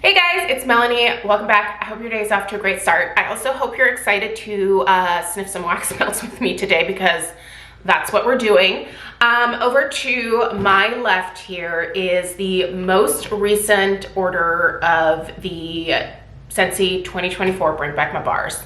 Hey guys, it's Melanie. Welcome back. I hope your day is off to a great start. I also hope you're excited to sniff some wax melts with me today because that's what we're doing. Over to my left here is the most recent order of the Scentsy 2024 Bring Back My Bars.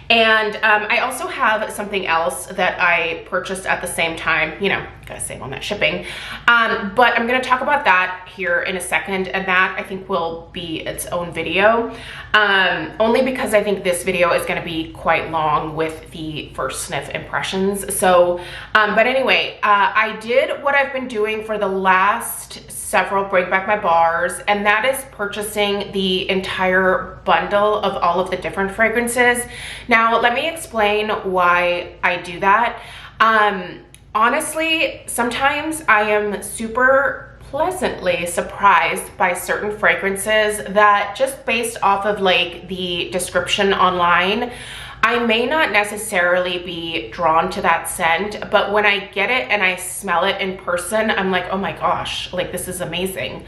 And I also have something else that I purchased at the same time, you know, gotta save on that shipping. But I'm gonna talk about that here in a second, and that I think will be its own video. Only because I think this video is gonna be quite long with the first sniff impressions. So, but anyway, I did what I've been doing for the last several Bring Back My Bars, and that is purchasing the entire bundle of all of the different fragrances. Now, let me explain why I do that. Honestly, sometimes I am super pleasantly surprised by certain fragrances that just based off of like the description online, I may not necessarily be drawn to that scent, but when I get it and I smell it in person, I'm like, oh my gosh, like this is amazing.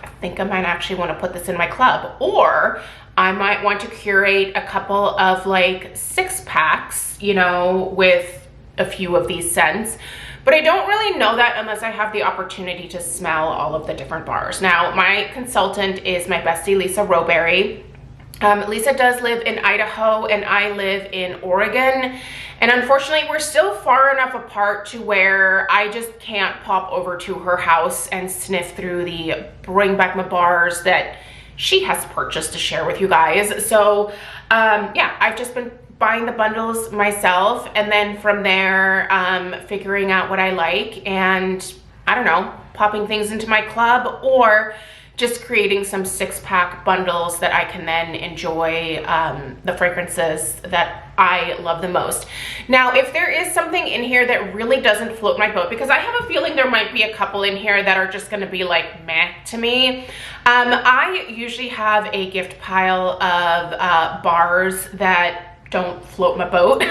I think I might actually want to put this in my club, or I might want to curate a couple of like 6-packs, you know, with a few of these scents. But I don't really know that unless I have the opportunity to smell all of the different bars. Now, my consultant is my bestie, Lisa Roberry. Lisa does live in Idaho and I live in Oregon. And unfortunately, we're still far enough apart to where I just can't pop over to her house and sniff through the Bring Back My Bars that she has purchased to share with you guys. So yeah, I've just been buying the bundles myself, and then from there figuring out what I like, and I don't know, popping things into my club, or just creating some 6-pack bundles that I can then enjoy the fragrances that I love the most. Now, if there is something in here that really doesn't float my boat, because I have a feeling there might be a couple in here that are just gonna be like meh to me, I usually have a gift pile of bars that don't float my boat.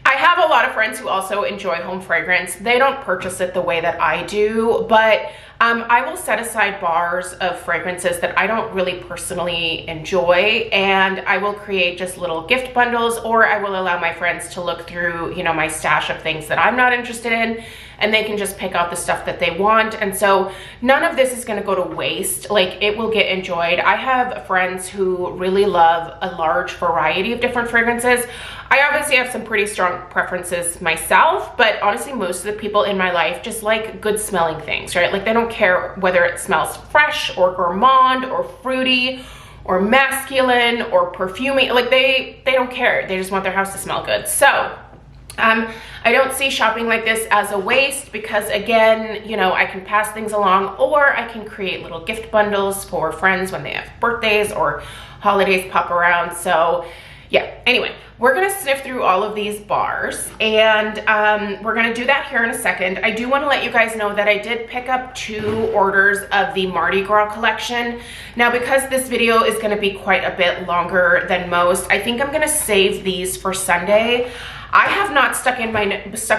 I have a lot of friends who also enjoy home fragrance. They don't purchase it the way that I do, but I will set aside bars of fragrances that I don't really personally enjoy, and I will create just little gift bundles, or I will allow my friends to look through, you know, my stash of things that I'm not interested in, and they can just pick out the stuff that they want. And so none of this is gonna go to waste. Like, it will get enjoyed. I have friends who really love a large variety of different fragrances. I obviously have some pretty strong preferences myself, but honestly, most of the people in my life just like good smelling things, right? Like, they don't care whether it smells fresh or gourmand or fruity or masculine or perfumey. Like, they don't care. They just want their house to smell good. So I don't see shopping like this as a waste, because again, you know, I can pass things along, or I can create little gift bundles for friends when they have birthdays or holidays pop around. So yeah, anyway, we're gonna sniff through all of these bars, and we're gonna do that here in a second. I do wanna let you guys know that I did pick up 2 orders of the Mardi Gras collection. Now, because this video is gonna be quite a bit longer than most, I think I'm gonna save these for Sunday. I have not stuck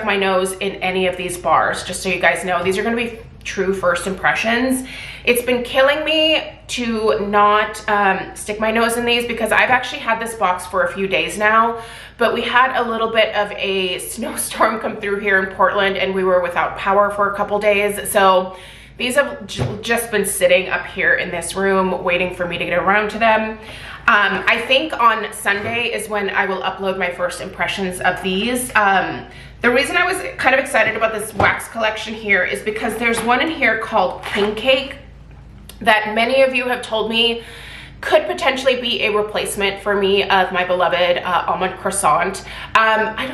my nose in any of these bars, just so you guys know. These are gonna be true first impressions. It's been killing me to not stick my nose in these, because I've actually had this box for a few days now, but we had a little bit of a snowstorm come through here in Portland, and we were without power for a couple days. So these have just been sitting up here in this room waiting for me to get around to them. I think on Sunday is when I will upload my first impressions of these. The reason I was kind of excited about this wax collection here is because there's one in here called King Cake that many of you have told me could potentially be a replacement for me of my beloved almond croissant. I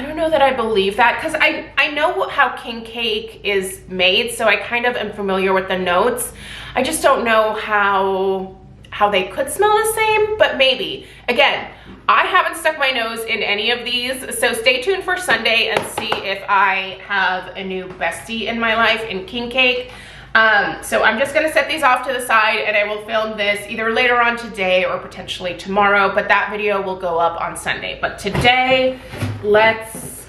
don't know that I believe that, because I know how King Cake is made, so I kind of am familiar with the notes. I just don't know how they could smell the same, but maybe. Again, I haven't stuck my nose in any of these, so stay tuned for Sunday and see if I have a new bestie in my life in King Cake. So I'm just gonna set these off to the side, and I will film this either later on today or potentially tomorrow, but that video will go up on Sunday. But today, let's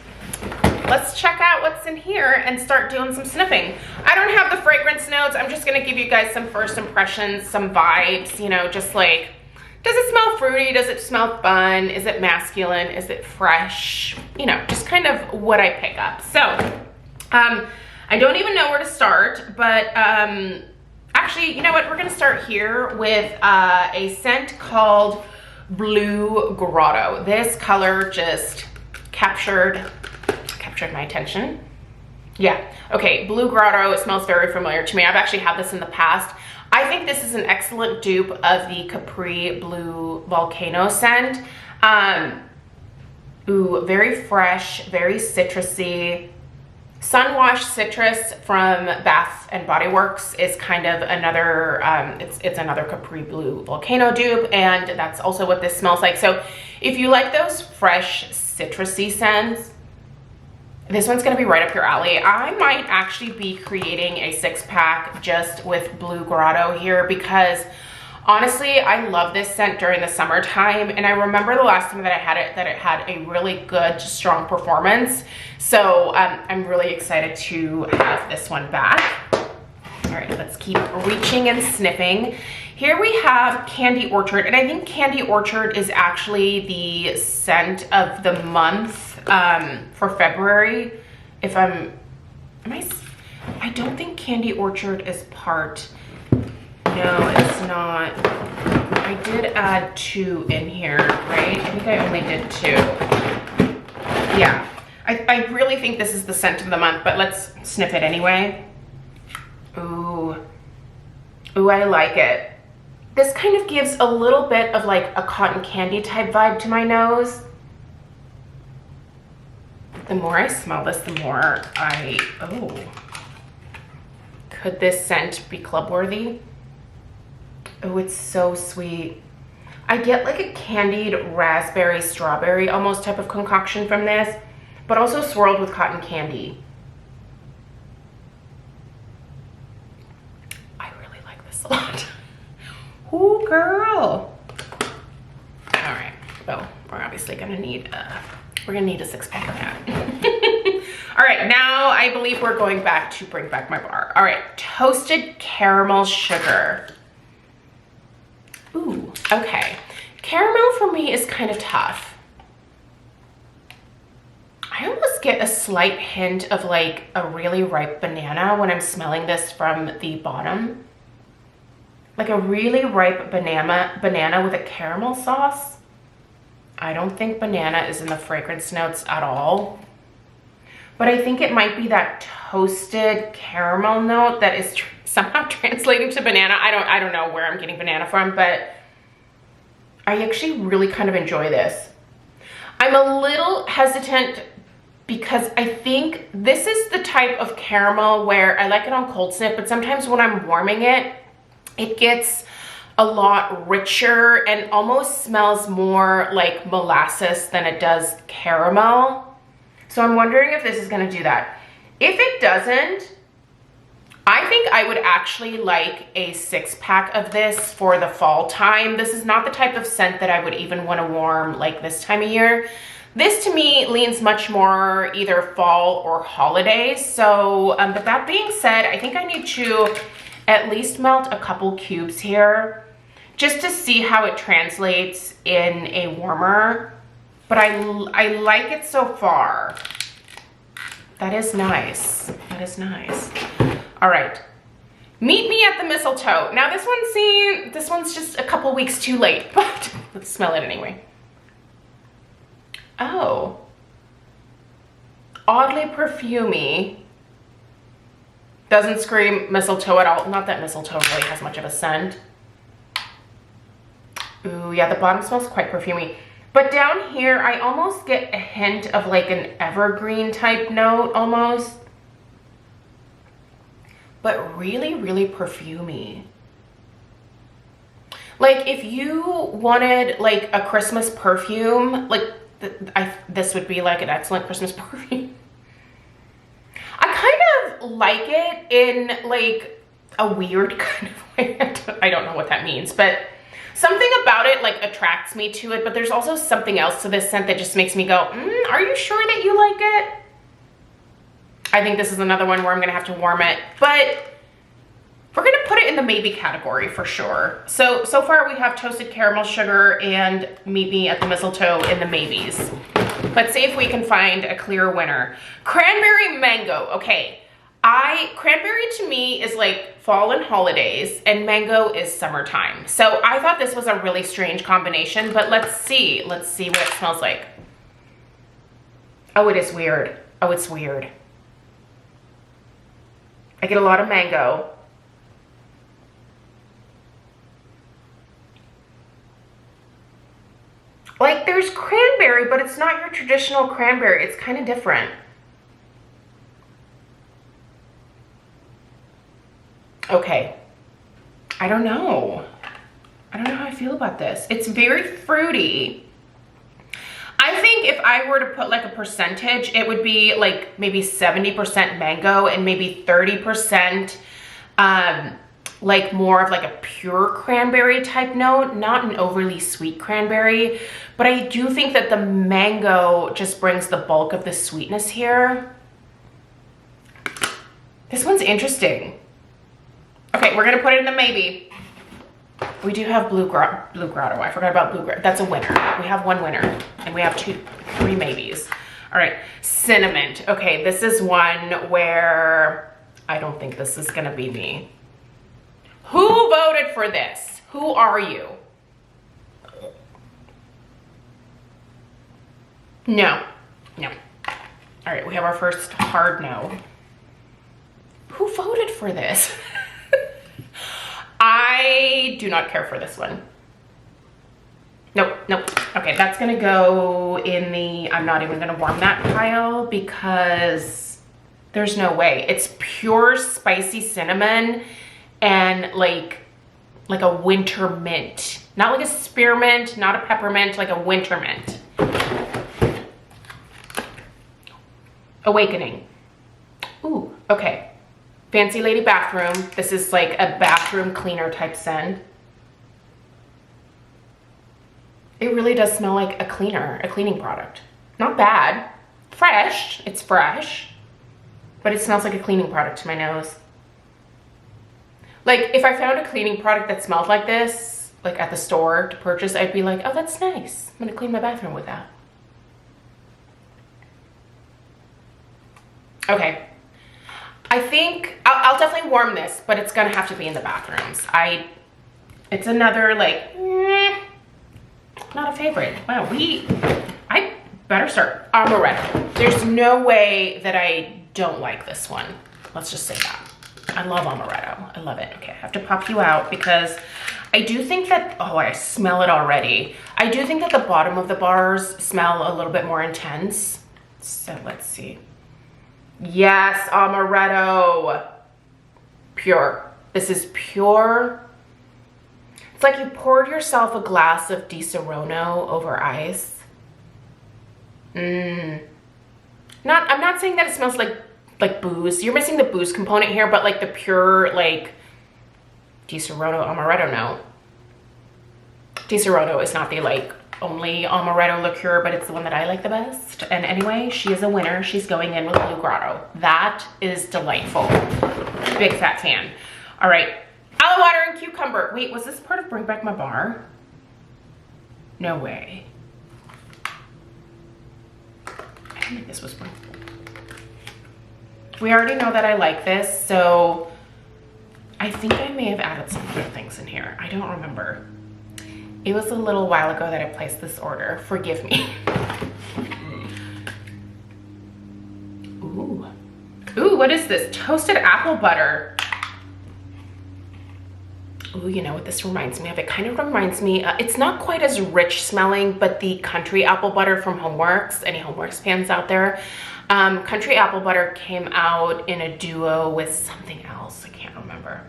let's check out what's in here and start doing some sniffing. I don't have the fragrance notes. I'm just gonna give you guys some first impressions, some vibes, you know, just like, does it smell fruity? Does it smell fun? Is it masculine? Is it fresh? You know, just kind of what I pick up. So, I don't even know where to start, but actually, you know what? We're gonna start here with a scent called Blue Grotto. This color just captured my attention. Yeah, okay, Blue Grotto, it smells very familiar to me. I've actually had this in the past. I think this is an excellent dupe of the Capri Blue Volcano scent. Ooh, very fresh, very citrusy. Sun Wash Citrus from Bath and Body Works is kind of another, it's another Capri Blue Volcano dupe, and that's also what this smells like. So if you like those fresh citrusy scents, this one's gonna be right up your alley. I might actually be creating a 6-pack just with Blue Grotto here because honestly, I love this scent during the summertime, and I remember the last time that I had it, that it had a really good, strong performance. So I'm really excited to have this one back. All right, let's keep reaching and sniffing. Here we have Candy Orchard, and I think Candy Orchard is actually the scent of the month for February. If I don't think Candy Orchard is part. No, it's not. I did add 2 in here, right? I think I only did 2. Yeah, I really think this is the scent of the month, but let's sniff it anyway. Ooh. Ooh, I like it. This kind of gives a little bit of like a cotton candy type vibe to my nose. The more I smell this, the more oh. Could this scent be club worthy? Oh, it's so sweet. I get like a candied raspberry, strawberry almost type of concoction from this, but also swirled with cotton candy. I really like this a lot. Ooh, girl. All right, well, we're obviously gonna need a 6-pack of that. All right, now I believe we're going back to bring back my bar. All right, toasted caramel sugar. Ooh, okay. Caramel for me is kind of tough. I almost get a slight hint of like a really ripe banana when I'm smelling this from the bottom. Like a really ripe banana with a caramel sauce. I don't think banana is in the fragrance notes at all. But I think it might be that toasted caramel note that is somehow translating to banana. I don't know where I'm getting banana from, but I actually really kind of enjoy this. I'm a little hesitant because I think this is the type of caramel where I like it on cold snip, but sometimes when I'm warming it, it gets a lot richer and almost smells more like molasses than it does caramel. So I'm wondering if this is gonna do that. If it doesn't, I think I would actually like a 6-pack of this for the fall time. This is not the type of scent that I would even want to warm like this time of year. This to me leans much more either fall or holidays. So, but that being said, I think I need to at least melt a couple cubes here just to see how it translates in a warmer. But I like it so far. That is nice. That is nice. All right, Meet Me at the Mistletoe. Now this one's just a couple weeks too late, but let's smell it anyway. Oh, oddly perfumey. Doesn't scream mistletoe at all. Not that mistletoe really has much of a scent. Ooh, yeah, the bottom smells quite perfumey. But down here, I almost get a hint of like an evergreen type note almost. But really, really perfumey. Like if you wanted like a Christmas perfume, like this would be like an excellent Christmas perfume. I kind of like it in like a weird kind of way. I don't know what that means, but something about it like attracts me to it. But there's also something else to this scent that just makes me go, are you sure that you like it? I think this is another one where I'm gonna have to warm it, but we're gonna put it in the maybe category for sure. So far we have toasted caramel sugar and Meet Me at the Mistletoe in the maybes. Let's see if we can find a clear winner. Cranberry mango, okay. Cranberry to me is like fall and holidays, and mango is summertime. So I thought this was a really strange combination, but let's see what it smells like. Oh, it is weird. Oh, it's weird. I get a lot of mango. Like there's cranberry, but it's not your traditional cranberry. It's kind of different. Okay. I don't know. I don't know how I feel about this. It's very fruity. I think if I were to put like a percentage, it would be like maybe 70% mango and maybe 30% like more of like a pure cranberry type note, not an overly sweet cranberry. But I do think that the mango just brings the bulk of the sweetness here. This one's interesting. Okay, we're gonna put it in the maybe. We do have Blue Grotto. I forgot about Blue Grotto. That's a winner. We have one winner and we have three maybes. All right, cinnamon. Okay, this is one where I don't think this is gonna be me. Who voted for this? Who are you? No. All right, we have our first hard no. Who voted for this? I do not care for this one. Nope. Okay, that's gonna go in the, I'm not even gonna warm that pile because there's no way. It's pure spicy cinnamon and like a winter mint. Not like a spearmint, not a peppermint, like a winter mint. Awakening. Ooh, okay. Fancy Lady Bathroom. This is like a bathroom cleaner type scent. It really does smell like a cleaning product. Not bad. Fresh, it's fresh, but it smells like a cleaning product to my nose. Like if I found a cleaning product that smelled like this, like at the store to purchase, I'd be like, oh, that's nice. I'm gonna clean my bathroom with that. Okay. I think I'll definitely warm this, but it's gonna have to be in the bathrooms. It's another like, not a favorite. Wow, I better start amaretto. There's no way that I don't like this one. Let's just say that. I love amaretto. I love it. Okay, I have to pop you out because I do think that, oh, I smell it already. I do think that the bottom of the bars smell a little bit more intense. So let's see. Yes, amaretto. Pure. This is pure. It's like you poured yourself a glass of Di Serono over ice. I'm not saying that it smells like booze. You're missing the booze component here, but like the pure like Di Serono amaretto note. Di Serono is not the like only amaretto liqueur, but it's the one that I like the best. And anyway, she is a winner. She's going in with Blue Grotto. That is delightful. Big fat fan. All right, aloe water and cucumber. Wait, was this part of Bring Back My Bar? No way. I don't think this was Bring. We already know that I like this, so I think I may have added some other things in here. I don't remember. It was a little while ago that I placed this order. Forgive me. Ooh. Ooh, what is this? Toasted apple butter. Ooh, you know what this reminds me of? It kind of reminds me, it's not quite as rich smelling, but the country apple butter from Homeworks. Any Homeworks fans out there? Country apple butter came out in a duo with something else. I can't remember.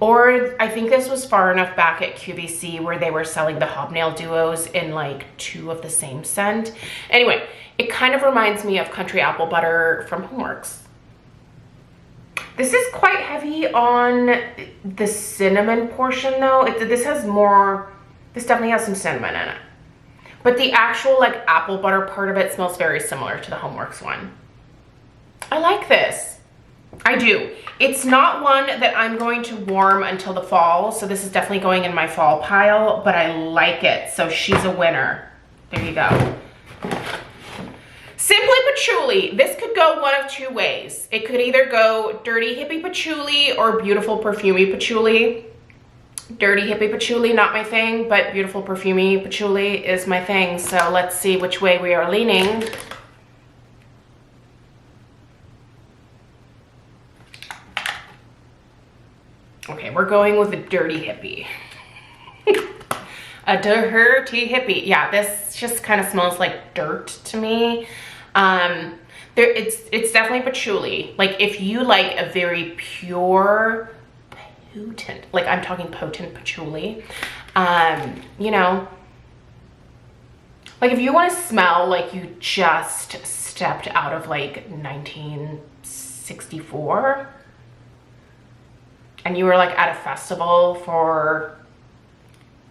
Or I think this was far enough back at QVC where they were selling the hobnail duos in like 2 of the same scent. Anyway, it kind of reminds me of country apple butter from Homeworks. This is quite heavy on the cinnamon portion though. This definitely has some cinnamon in it. But the actual like apple butter part of it smells very similar to the Homeworks one. I like this. I do. It's not one that I'm going to warm until the fall, so this is definitely going in my fall pile, but I like it, so she's a winner. There you go. Simply Patchouli. This could go one of two ways. It could either go Dirty Hippie Patchouli or Beautiful Perfumey Patchouli. Dirty Hippie Patchouli, not my thing, but Beautiful Perfumey Patchouli is my thing, so let's see which way we are leaning. Okay, we're going with a Dirty Hippie. A dirty hippie. Yeah, this just kind of smells like dirt to me. It's definitely patchouli. Like if you like a very pure, potent, like I'm talking potent patchouli, you know, like if you want to smell like you just stepped out of like 1964 and you were like at a festival for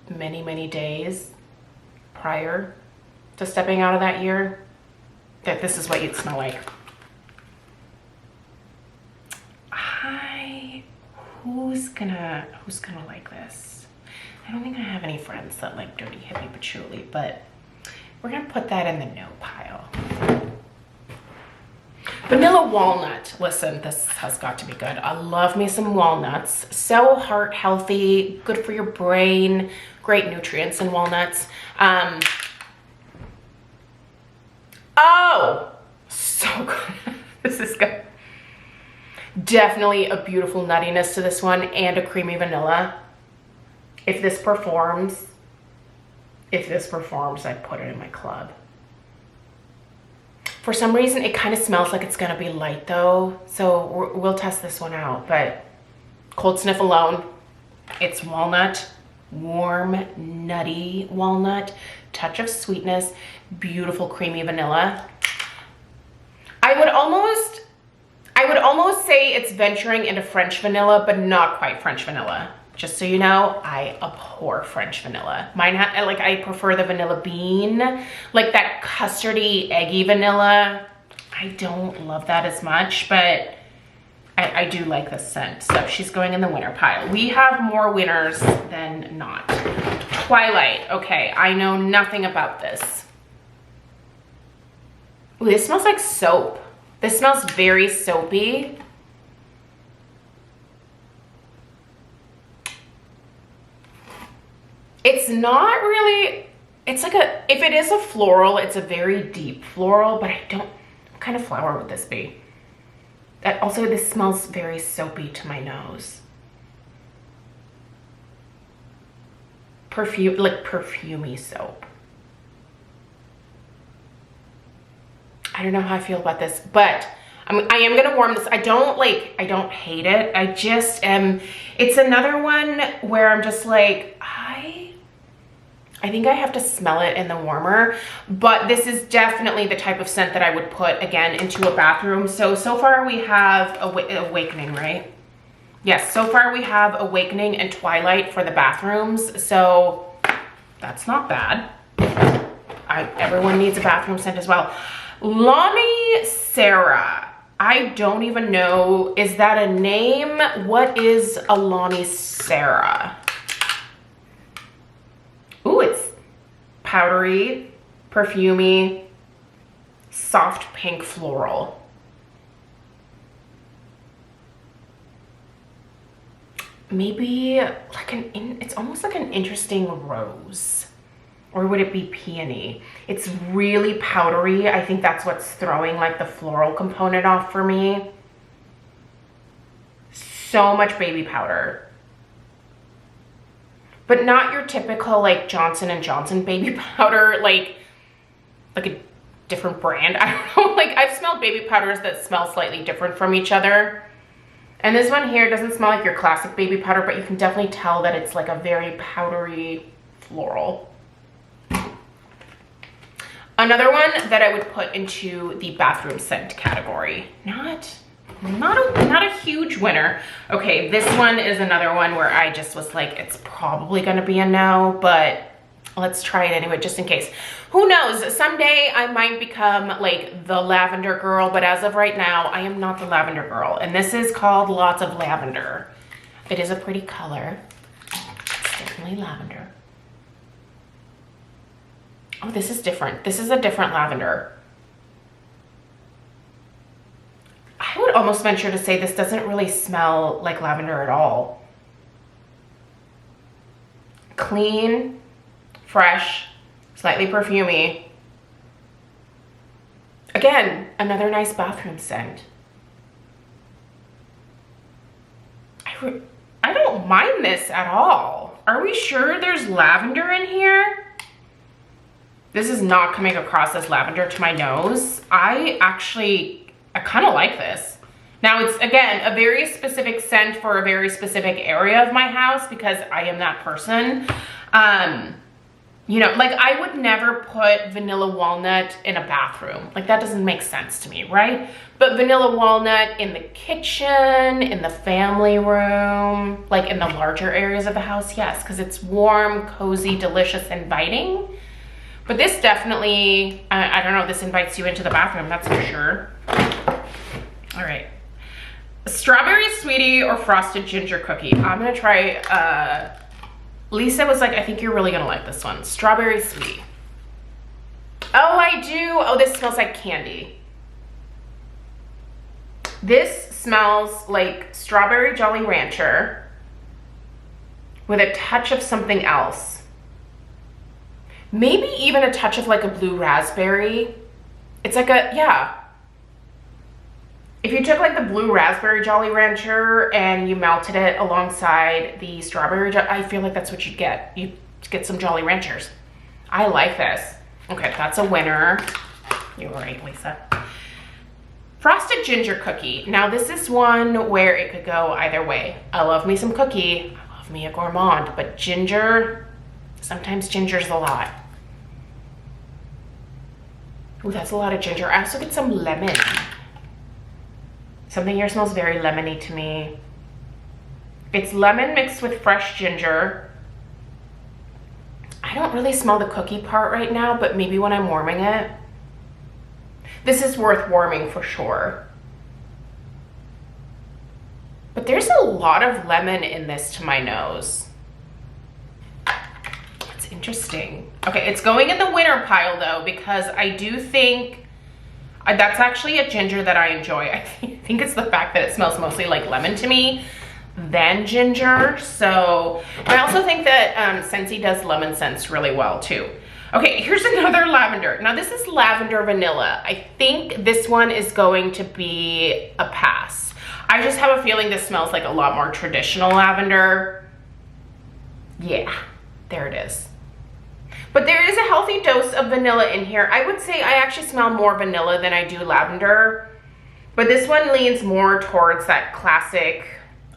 many days prior to stepping out of that year, that this is what you'd smell like. Who's gonna like this? I don't think I have any friends that like Dirty Hippie Patchouli, but we're gonna put that in the no pile. Vanilla walnut. Listen, this has got to be good. I love me some walnuts. So heart healthy, good for your brain, great nutrients in walnuts. Oh, so good. This is good. Definitely a beautiful nuttiness to this one and a creamy vanilla. If this performs, I'd put it in my club. For some reason, it kind of smells like it's gonna be light though, so we'll test this one out, but cold sniff alone, it's walnut, warm, nutty walnut, touch of sweetness, beautiful creamy vanilla. I would almost say it's venturing into French vanilla, but not quite French vanilla. Just so you know, I abhor French vanilla. I prefer the vanilla bean, like that custardy, eggy vanilla. I don't love that as much, but I do like this scent. So she's going in the winner pile. We have more winners than not. Twilight. Okay, I know nothing about this. Ooh, this smells like soap. This smells very soapy. It's not really, it's like a, if it is a floral, it's a very deep floral, but I don't, what kind of flower would this be? Also, this smells very soapy to my nose. Perfume, like perfumey soap. I don't know how I feel about this, but I am gonna warm this. I don't hate it. I just am, it's another one where I'm just like, I think I have to smell it in the warmer, but this is definitely the type of scent that I would put again into a bathroom. So far we have Awakening, right? Yes, so far we have Awakening and Twilight for the bathrooms. So that's not bad. Everyone needs a bathroom scent as well. Lonnie Sarah. I don't even know, is that a name? What is a Lonnie Sarah? Ooh, it's powdery, perfumey, soft pink floral. Maybe like it's almost like an interesting rose. Or would it be peony? It's really powdery. I think that's what's throwing like the floral component off for me. So much baby powder. But not your typical like Johnson & Johnson baby powder, like a different brand. I don't know, like I've smelled baby powders that smell slightly different from each other. And this one here doesn't smell like your classic baby powder, but you can definitely tell that it's like a very powdery floral. Another one that I would put into the bathroom scent category. Not a huge winner. Okay, this one is another one where I just was like, it's probably gonna be a no, but let's try it anyway, just in case. Who knows? Someday I might become like the lavender girl, but as of right now, I am not the lavender girl. And this is called Lots of Lavender. It is a pretty color. It's definitely lavender. Oh, this is different. This is a different lavender. I would almost venture to say this doesn't really smell like lavender at all. Clean, fresh, slightly perfumey. Again, another nice bathroom scent. I don't mind this at all. Are we sure there's lavender in here? This is not coming across as lavender to my nose. I kind of like this. Now it's, again, a very specific scent for a very specific area of my house because I am that person. You know, like I would never put vanilla walnut in a bathroom. Like that doesn't make sense to me, right? But vanilla walnut in the kitchen, in the family room, like in the larger areas of the house, yes, because it's warm, cozy, delicious, inviting. But this definitely, I don't know, this invites you into the bathroom, that's for sure. All right. Strawberry sweetie or frosted ginger cookie. I'm gonna try, Lisa was like, I think you're really gonna like this one. Strawberry sweetie. Oh, I do. Oh, this smells like candy. This smells like strawberry Jolly Rancher with a touch of something else. Maybe even a touch of like a blue raspberry. It's like a, yeah. If you took like the blue raspberry Jolly Rancher and you melted it alongside the strawberry, I feel like that's what you'd get. You'd get some Jolly Ranchers. I like this. Okay, that's a winner. You're right, Lisa. Frosted ginger cookie. Now this is one where it could go either way. I love me some cookie. I love me a gourmand, but ginger, sometimes ginger's a lot. Ooh, that's a lot of ginger. I also get some lemon. Something here smells very lemony to me. It's lemon mixed with fresh ginger. I don't really smell the cookie part right now, but maybe when I'm warming it. This is worth warming for sure. But there's a lot of lemon in this to my nose. That's interesting. Okay, it's going in the winner pile though, because I do think that's actually a ginger that I enjoy. I think it's the fact that it smells mostly like lemon to me than ginger. So, I also think that Scentsy does lemon scents really well too. Okay, here's another lavender. Now this is lavender vanilla. I think this one is going to be a pass. I just have a feeling this smells like a lot more traditional lavender. Yeah, there it is. But there is a healthy dose of vanilla in here. I would say I actually smell more vanilla than I do lavender. But this one leans more towards that classic,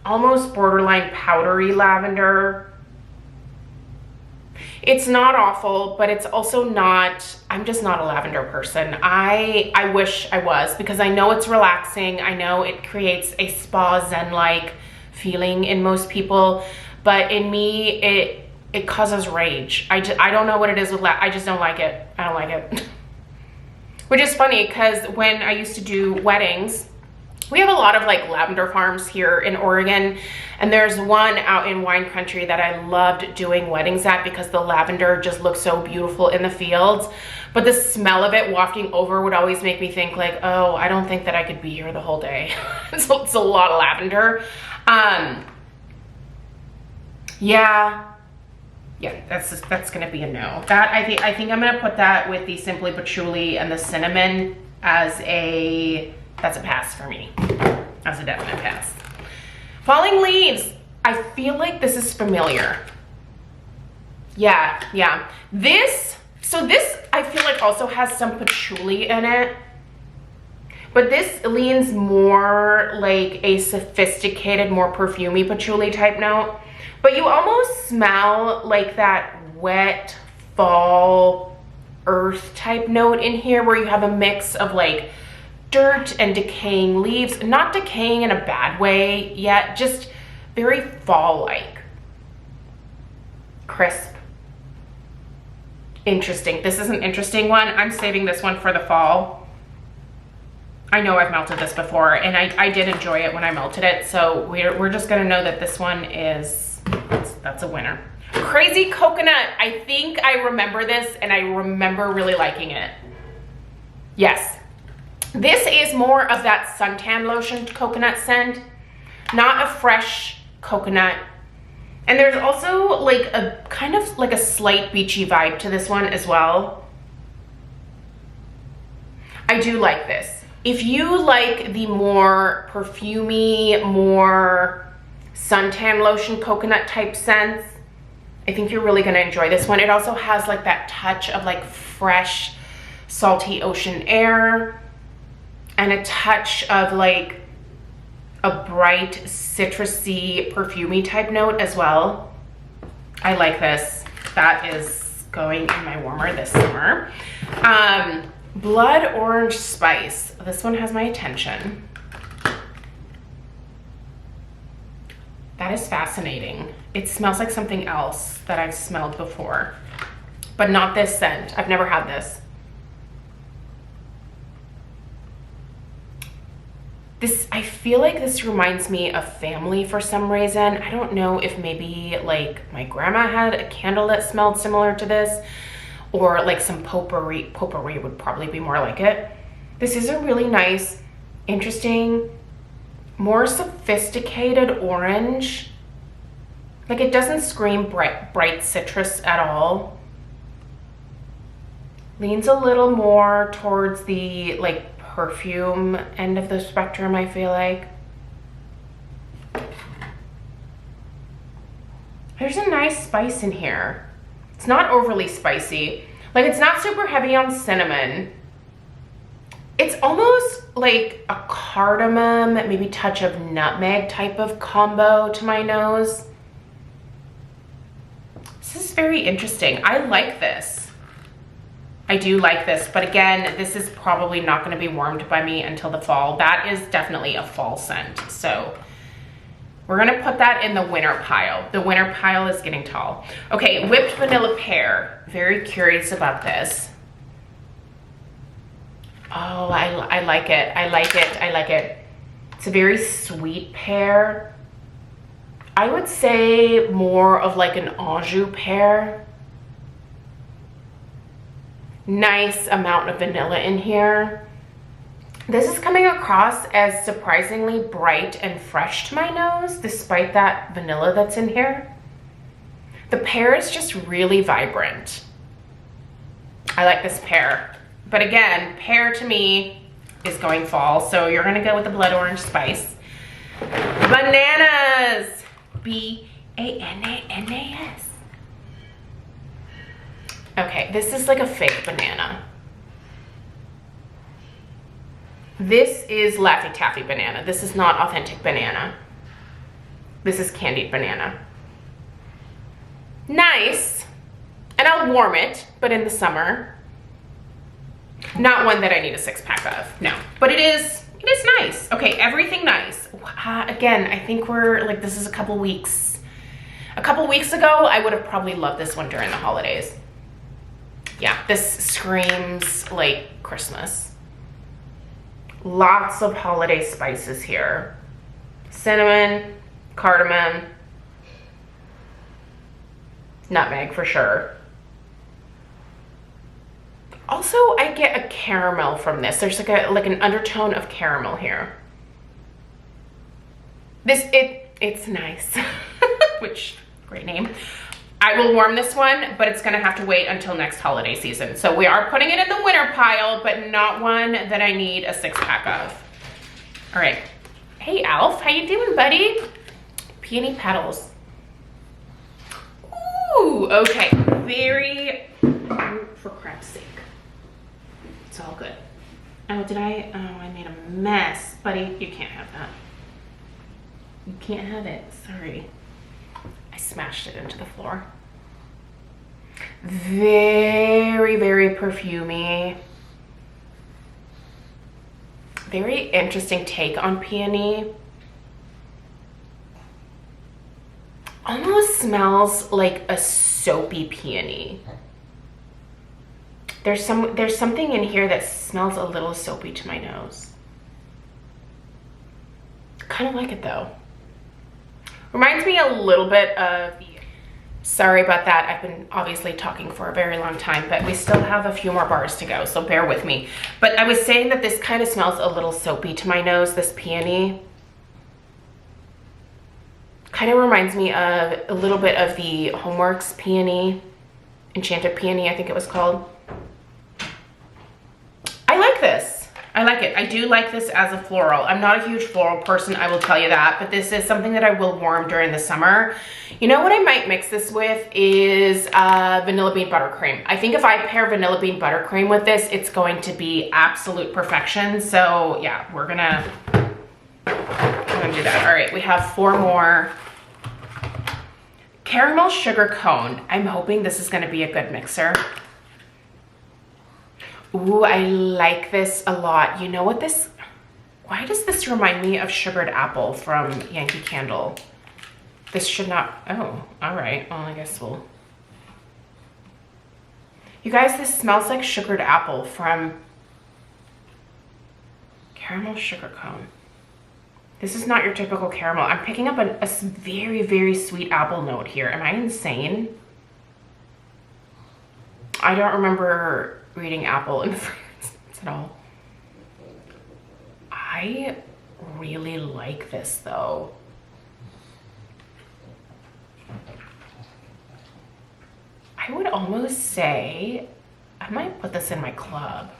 almost borderline powdery lavender. It's not awful, but it's also not, I'm just not a lavender person. I wish I was, because I know it's relaxing. I know it creates a spa zen-like feeling in most people, but in me, it causes rage. I don't know what it is with I just don't like it. I don't like it. Which is funny because when I used to do weddings, we have a lot of like lavender farms here in Oregon, and there's one out in wine country that I loved doing weddings at because the lavender just looks so beautiful in the fields. But the smell of it wafting over would always make me think like, oh, I don't think that I could be here the whole day. It's a lot of lavender. Yeah, that's gonna be a no. That I think I'm gonna put that with the Simply Patchouli and the cinnamon as that's a pass for me. That's a definite pass. Falling Leaves. I feel like this is familiar. Yeah. This I feel like also has some patchouli in it. But this leans more like a sophisticated, more perfumey patchouli type note. But you almost smell like that wet fall earth type note in here where you have a mix of like dirt and decaying leaves. Not decaying in a bad way yet, just very fall-like. Crisp. Interesting. This is an interesting one. I'm saving this one for the fall. I know I've melted this before, and I did enjoy it when I melted it, so we're just gonna know that this one is, that's a winner. Crazy Coconut. I think I remember this, and I remember really liking it. Yes. This is more of that suntan lotion coconut scent, not a fresh coconut. And there's also like a kind of like a slight beachy vibe to this one as well. I do like this. If you like the more perfumey, more suntan lotion coconut type scents, I think you're really gonna enjoy this one. It also has like that touch of like fresh, salty ocean air and a touch of like a bright, citrusy, perfumey type note as well. I like this. That is going in my warmer this summer. Blood Orange Spice. This one has my attention. That is fascinating. It smells like something else that I've smelled before, but not this scent. I've never had this. I feel like this reminds me of family for some reason. I don't know if maybe like my grandma had a candle that smelled similar to this, or like some potpourri. Potpourri would probably be more like it. This is a really nice, interesting, more sophisticated orange. Like it doesn't scream bright citrus at all. Leans a little more towards the like perfume end of the spectrum, I feel like. There's a nice spice in here. It's not overly spicy. Like it's not super heavy on cinnamon. It's almost like a cardamom, maybe touch of nutmeg type of combo to my nose. This is very interesting. I like this. I do like this, but again, this is probably not going to be warmed by me until the fall. That is definitely a fall scent. So we're going to put that in the winter pile. The winter pile is getting tall. Okay, Whipped Vanilla Pear. Very curious about this. Oh, I like it. I like it. I like it. It's a very sweet pear. I would say more of like an Anjou pear. Nice amount of vanilla in here. This is coming across as surprisingly bright and fresh to my nose, despite that vanilla that's in here. The pear is just really vibrant. I like this pear. But again, pear to me is going fall, so you're gonna go with the Blood Orange Spice. Bananas! B-A-N-A-N-A-S. Okay, this is like a fake banana. This is Laffy Taffy banana. This is not authentic banana. This is candied banana. Nice. And I'll warm it, but in the summer. Not one that I need a 6-pack of, no. But it is nice. Okay, everything nice. Again, I think we're like, this is a couple weeks. A couple weeks ago, I would have probably loved this one during the holidays. Yeah, this screams like Christmas. Lots of holiday spices here. Cinnamon, cardamom, nutmeg for sure. Also, I get a caramel from this. There's like an undertone of caramel here. It's nice. Which, great name. I will warm this one, but it's gonna have to wait until next holiday season. So we are putting it in the winter pile, but not one that I need a 6-pack of. All right. Hey, Alf, how you doing, buddy? Peony petals. Ooh, okay. For crap's sake. It's all good. Oh, I made a mess. Buddy, you can't have that. You can't have it, sorry. I smashed it into the floor. Very, very perfumey. Very interesting take on peony. Almost smells like a soapy peony. There's something in here that smells a little soapy to my nose. Kind of like it though. Reminds me a little bit of the, sorry about that. I've been obviously talking for a very long time, but we still have a few more bars to go, so bear with me. But I was saying that this kind of smells a little soapy to my nose, this peony. Kind of reminds me of a little bit of the Homeworks peony, Enchanted Peony, I think it was called. I like this. I like it. I do like this as a floral. I'm not a huge floral person, I will tell you that, but this is something that I will warm during the summer. You know what I might mix this with is vanilla bean buttercream. I think if I pair vanilla bean buttercream with this, it's going to be absolute perfection. So yeah, we're gonna do that. All right, we have 4 more. Caramel sugar cone. I'm hoping this is gonna be a good mixer. Ooh, I like this a lot. You know what this, why does this remind me of sugared apple from Yankee Candle? This should not, oh, all right. Well, I guess we'll. You guys, this smells like sugared apple from Caramel Sugar Cone. This is not your typical caramel. I'm picking up a very, very sweet apple note here. Am I insane? I don't remember reading apple in the fragrance at all. I really like this though. I would almost say I might put this in my club.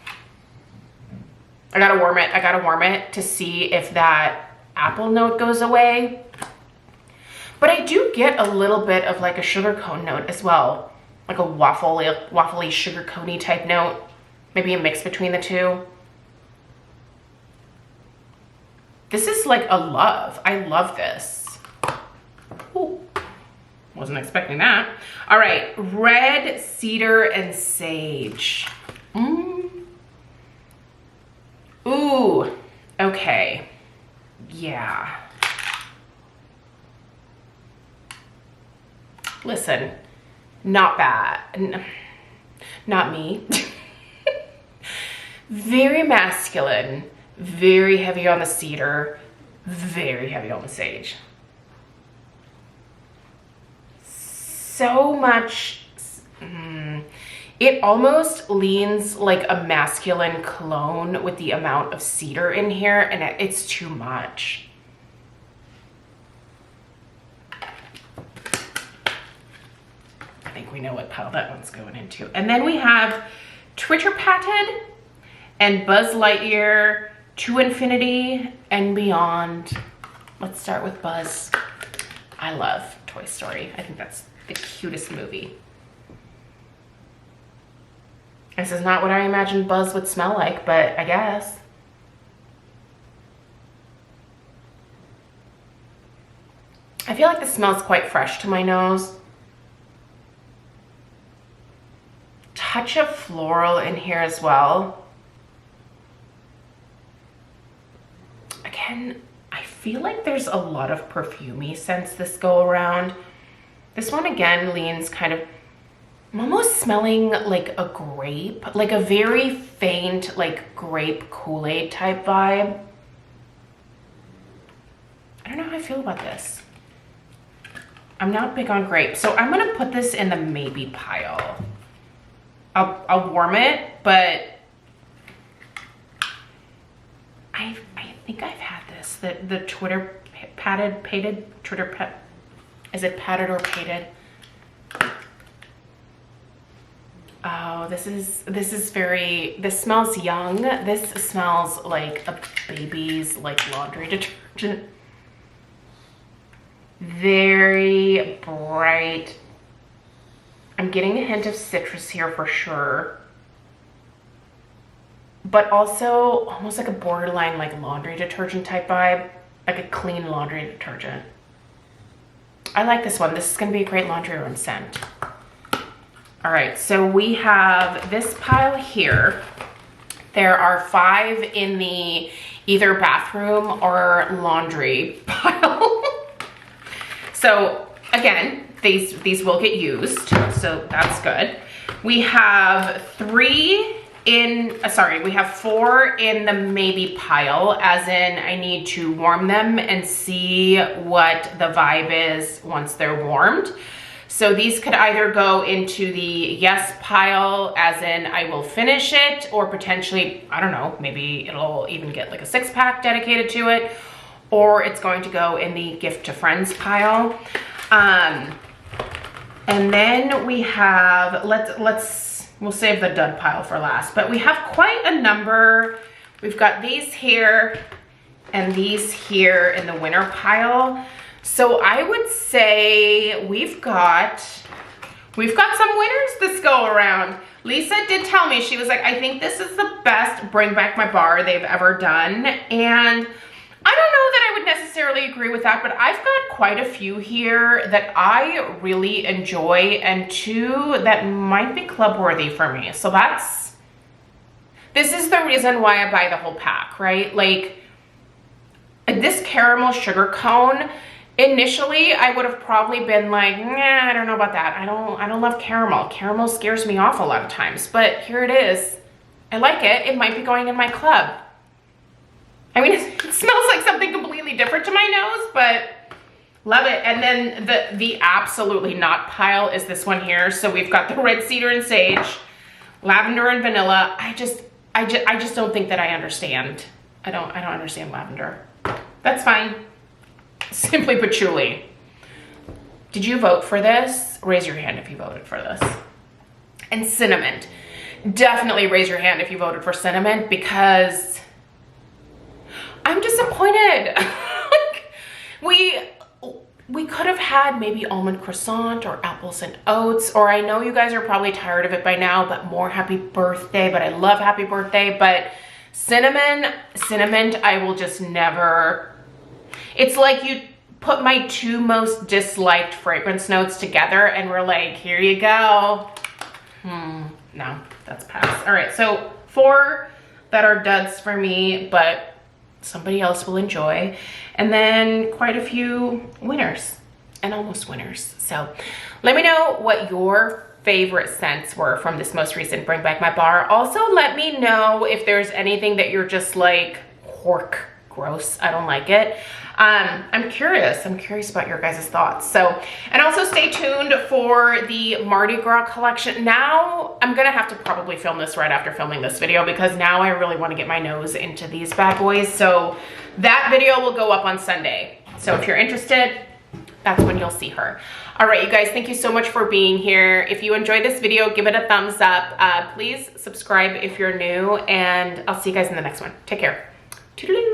I gotta warm it. I gotta warm it to see if that apple note goes away. But I do get a little bit of like a sugar cone note as well. Like a waffly sugar coney type note. Maybe a mix between the two. This is like a love. I love this. Ooh, wasn't expecting that. All right, red cedar and sage. Ooh, okay. Yeah. Listen. Not bad. Not me. Very masculine, very heavy on the cedar, very heavy on the sage. So much, it almost leans like a masculine cologne with the amount of cedar in here, and it's too much. I think we know what pile that one's going into. And then we have Twitter Patted and Buzz Lightyear to Infinity and Beyond. Let's start with Buzz. I love Toy Story. I think that's the cutest movie. This is not what I imagined Buzz would smell like, but I guess. I feel like this smells quite fresh to my nose. Touch of floral in here as well. Again, I feel like there's a lot of perfumey scents this go around. This one again leans kind of, I'm almost smelling like a grape, like a very faint like grape Kool-Aid type vibe. I don't know how I feel about this. I'm not big on grape, so I'm gonna put this in the maybe pile. I'll warm it, but I think I've had this. The Twitter pated, is it patted or pated? Oh, this smells young. This smells like a baby's like laundry detergent. Very bright. I'm getting a hint of citrus here for sure. But also almost like a borderline like laundry detergent type vibe. Like a clean laundry detergent. I like this one. This is gonna be a great laundry room scent. All right, so we have this pile here. There are 5 in the either bathroom or laundry pile. So again, these will get used, so that's good. We have we have 4 in the maybe pile, as in I need to warm them and see what the vibe is once they're warmed. So these could either go into the yes pile, as in I will finish it, or potentially, I don't know, maybe it'll even get like a 6-pack dedicated to it, or it's going to go in the gift to friends pile. And then we have, we'll save the dud pile for last, but we have quite a number. We've got these here and these here in the winter pile. So I would say we've got some winners this go around. Lisa did tell me, she was like, I think this is the best Bring Back My Bar they've ever done. And I don't know that I would necessarily agree with that, but I've got quite a few here that I really enjoy, and 2 that might be club worthy for me. So this is the reason why I buy the whole pack, right? Like this caramel sugar cone, initially I would have probably been like, nah, I don't know about that. I don't love caramel. Caramel scares me off a lot of times, but here it is. I like it. It might be going in my club. I mean, it smells like something completely different to my nose, but love it. And then the absolutely not pile is this one here. So we've got the red cedar and sage, lavender and vanilla. I just don't think that I understand. I don't understand lavender. That's fine. Simply patchouli. Did you vote for this? Raise your hand if you voted for this. And cinnamon. Definitely raise your hand if you voted for cinnamon, because I'm disappointed. We could have had maybe almond croissant or apples and oats, or I know you guys are probably tired of it by now, but more happy birthday. But I love happy birthday. But cinnamon, I will just never. It's like you put my 2 most disliked fragrance notes together and we're like, here you go. No, that's pass. All right, so 4 that are duds for me, but somebody else will enjoy, and then quite a few winners and almost winners. So let me know what your favorite scents were from this most recent Bring Back My Bar. Also, let me know if there's anything that you're just like, hork, gross, I don't like it. I'm curious about your guys' thoughts. So, and also stay tuned for the Mardi Gras collection. Now I'm gonna have to probably film this right after filming this video, because now I really want to get my nose into these bad boys. So that video will go up on Sunday. So if you're interested, that's when you'll see her. All right, you guys, thank you so much for being here. If you enjoyed this video, give it a thumbs up. Please subscribe if you're new, and I'll see you guys in the next one. Take care. Toodaloo.